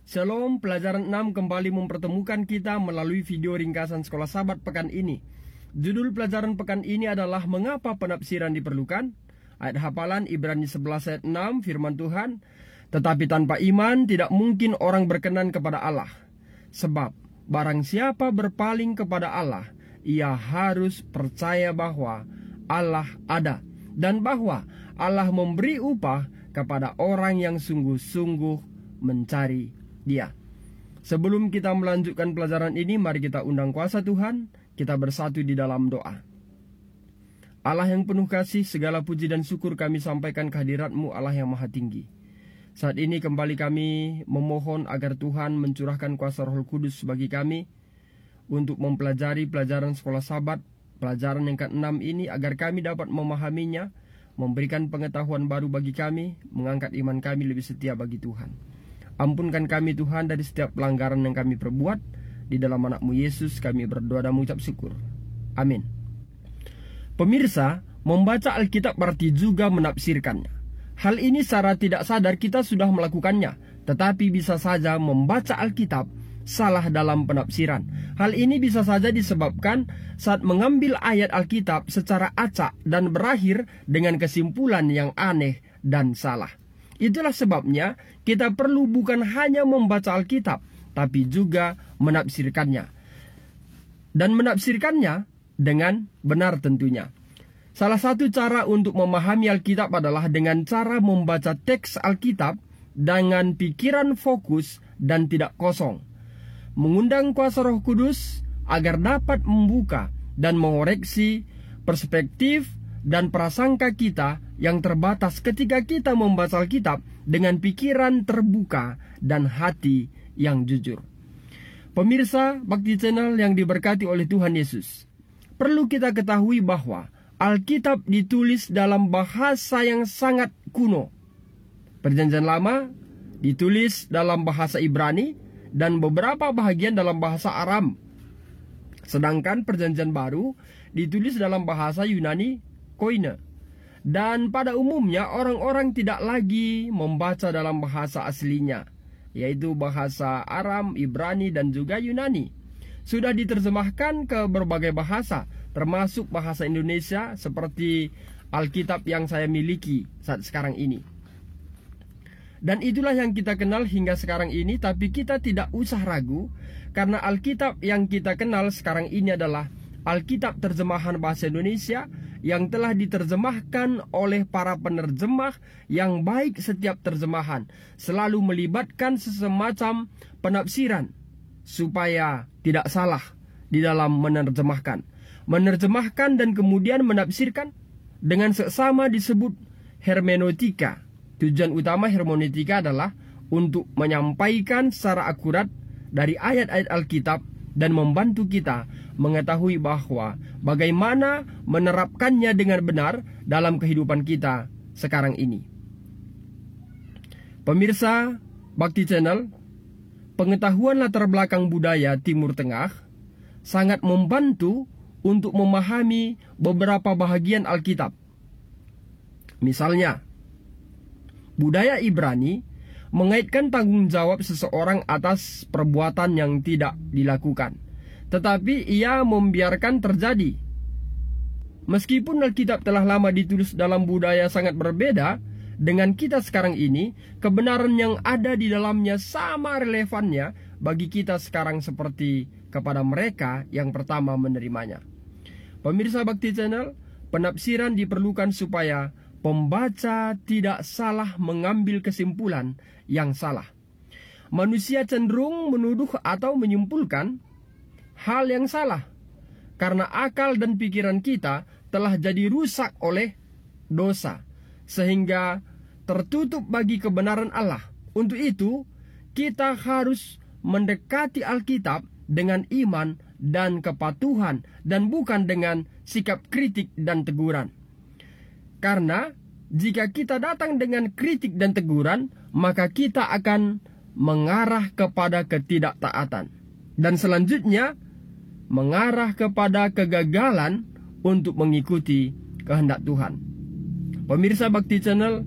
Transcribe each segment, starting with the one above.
Shalom, pelajaran 6 kembali mempertemukan kita melalui video ringkasan Sekolah Sabat pekan ini. Judul pelajaran pekan ini adalah Mengapa Penafsiran Diperlukan? Ayat hafalan Ibrani 11 ayat 6, firman Tuhan, tetapi tanpa iman tidak mungkin orang berkenan kepada Allah. Sebab barang siapa berpaling kepada Allah, ia harus percaya bahwa Allah ada, dan bahwa Allah memberi upah kepada orang yang sungguh-sungguh mencari Dia. Sebelum kita melanjutkan pelajaran ini, mari kita undang kuasa Tuhan, kita bersatu di dalam doa. Allah yang penuh kasih, segala puji dan syukur kami sampaikan kehadirat-Mu, Allah yang maha tinggi. Saat ini kembali kami memohon agar Tuhan mencurahkan kuasa Roh Kudus bagi kami untuk mempelajari pelajaran Sekolah Sabat, pelajaran yang ke-6 ini, agar kami dapat memahaminya, memberikan pengetahuan baru bagi kami, mengangkat iman kami lebih setia bagi Tuhan. Ampunkan kami Tuhan dari setiap pelanggaran yang kami perbuat. Di dalam anak-Mu Yesus kami berdoa dan mengucap syukur. Amin. Pemirsa, membaca Alkitab berarti juga menafsirkannya. Hal ini secara tidak sadar kita sudah melakukannya, tetapi bisa saja membaca Alkitab salah dalam penafsiran. Hal ini bisa saja disebabkan saat mengambil ayat Alkitab secara acak dan berakhir dengan kesimpulan yang aneh dan salah. Itulah sebabnya kita perlu bukan hanya membaca Alkitab, tapi juga menafsirkannya. Dan menafsirkannya dengan benar tentunya. Salah satu cara untuk memahami Alkitab adalah dengan cara membaca teks Alkitab dengan pikiran fokus dan tidak kosong. Mengundang kuasa Roh Kudus agar dapat membuka dan mengoreksi perspektif dan prasangka kita yang terbatas ketika kita membaca Alkitab dengan pikiran terbuka dan hati yang jujur. Pemirsa Bakti Channel yang diberkati oleh Tuhan Yesus, perlu kita ketahui bahwa Alkitab ditulis dalam bahasa yang sangat kuno. Perjanjian Lama ditulis dalam bahasa Ibrani dan beberapa bahagian dalam bahasa Aram. Sedangkan Perjanjian Baru ditulis dalam bahasa Yunani Koine. Dan pada umumnya orang-orang tidak lagi membaca dalam bahasa aslinya, yaitu bahasa Aram, Ibrani, dan juga Yunani. Sudah diterjemahkan ke berbagai bahasa, termasuk bahasa Indonesia seperti Alkitab yang saya miliki saat sekarang ini. Dan itulah yang kita kenal hingga sekarang ini, tapi kita tidak usah ragu, karena Alkitab yang kita kenal sekarang ini adalah Alkitab terjemahan bahasa Indonesia yang telah diterjemahkan oleh para penerjemah yang baik. Setiap terjemahan selalu melibatkan semacam penafsiran supaya tidak salah di dalam menerjemahkan. Menerjemahkan dan kemudian menafsirkan dengan seksama disebut hermeneutika. Tujuan utama hermeneutika adalah untuk menyampaikan secara akurat dari ayat-ayat Alkitab dan membantu kita mengetahui bahwa bagaimana menerapkannya dengan benar dalam kehidupan kita sekarang ini. Pemirsa Bakti Channel, pengetahuan latar belakang budaya Timur Tengah sangat membantu untuk memahami beberapa bahagian Alkitab. Misalnya, budaya Ibrani mengaitkan tanggung jawab seseorang atas perbuatan yang tidak dilakukan, tetapi ia membiarkan terjadi. Meskipun Alkitab telah lama ditulis dalam budaya sangat berbeda dengan kita sekarang ini, kebenaran yang ada di dalamnya sama relevannya bagi kita sekarang seperti kepada mereka yang pertama menerimanya. Pemirsa Bakti Channel, penafsiran diperlukan supaya pembaca tidak salah mengambil kesimpulan yang salah. Manusia cenderung menuduh atau menyimpulkan hal yang salah karena akal dan pikiran kita telah jadi rusak oleh dosa, sehingga tertutup bagi kebenaran Allah. Untuk itu, kita harus mendekati Alkitab dengan iman dan kepatuhan dan bukan dengan sikap kritik dan teguran. Karena jika kita datang dengan kritik dan teguran, maka kita akan mengarah kepada ketidaktaatan. Dan selanjutnya, mengarah kepada kegagalan untuk mengikuti kehendak Tuhan. Pemirsa Bakti Channel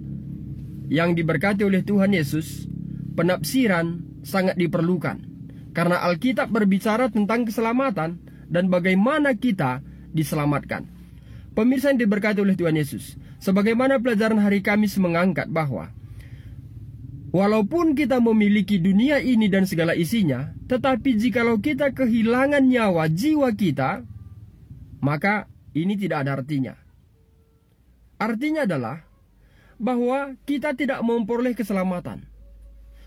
yang diberkati oleh Tuhan Yesus, penafsiran sangat diperlukan. Karena Alkitab berbicara tentang keselamatan dan bagaimana kita diselamatkan. Pemirsa yang diberkati oleh Tuhan Yesus, sebagaimana pelajaran hari Kamis mengangkat bahwa walaupun kita memiliki dunia ini dan segala isinya, tetapi jikalau kita kehilangan nyawa jiwa kita, maka ini tidak ada artinya. Artinya adalah bahwa kita tidak memperoleh keselamatan.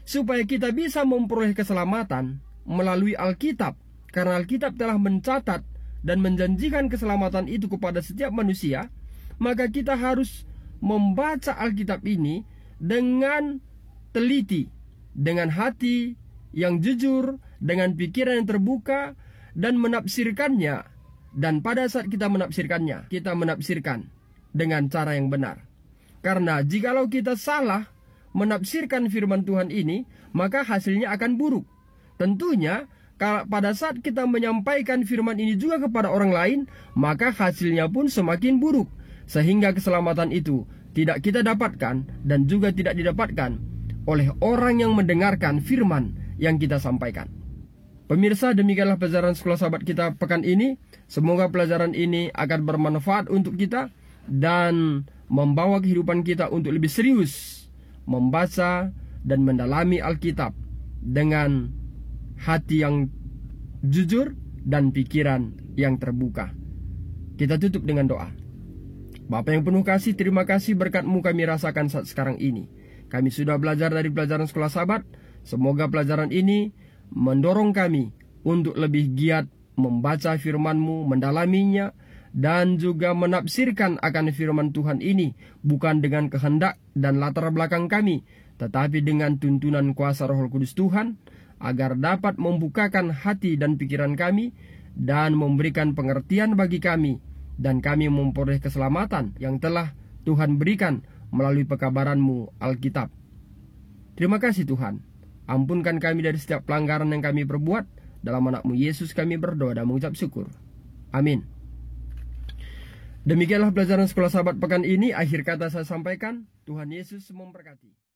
Supaya kita bisa memperoleh keselamatan melalui Alkitab, karena Alkitab telah mencatat dan menjanjikan keselamatan itu kepada setiap manusia, maka kita harus membaca Alkitab ini dengan teliti, dengan hati yang jujur, dengan pikiran yang terbuka, dan menafsirkannya. Dan pada saat kita menafsirkannya, kita menafsirkan dengan cara yang benar. Karena jikalau kita salah menafsirkan firman Tuhan ini, maka hasilnya akan buruk. Tentunya pada saat kita menyampaikan firman ini juga kepada orang lain, maka hasilnya pun semakin buruk. Sehingga keselamatan itu tidak kita dapatkan dan juga tidak didapatkan oleh orang yang mendengarkan firman yang kita sampaikan. Pemirsa, demikianlah pelajaran sekolah sahabat kita pekan ini. Semoga pelajaran ini akan bermanfaat untuk kita dan membawa kehidupan kita untuk lebih serius membaca dan mendalami Alkitab dengan hati yang jujur dan pikiran yang terbuka. Kita tutup dengan doa. Bapa yang penuh kasih, terima kasih berkat-Mu kami rasakan saat sekarang ini. Kami sudah belajar dari pelajaran sekolah sahabat. Semoga pelajaran ini mendorong kami untuk lebih giat membaca firman-Mu, mendalaminya, dan juga menafsirkan akan firman Tuhan ini, bukan dengan kehendak dan latar belakang kami, tetapi dengan tuntunan kuasa Roh Kudus Tuhan, agar dapat membukakan hati dan pikiran kami dan memberikan pengertian bagi kami, dan kami memperoleh keselamatan yang telah Tuhan berikan melalui pekabaran-Mu Alkitab. Terima kasih Tuhan. Ampunkan kami dari setiap pelanggaran yang kami perbuat. Dalam anak-Mu Yesus kami berdoa dan mengucap syukur. Amin. Demikianlah pelajaran sekolah sahabat pekan ini. Akhir kata saya sampaikan, Tuhan Yesus memberkati.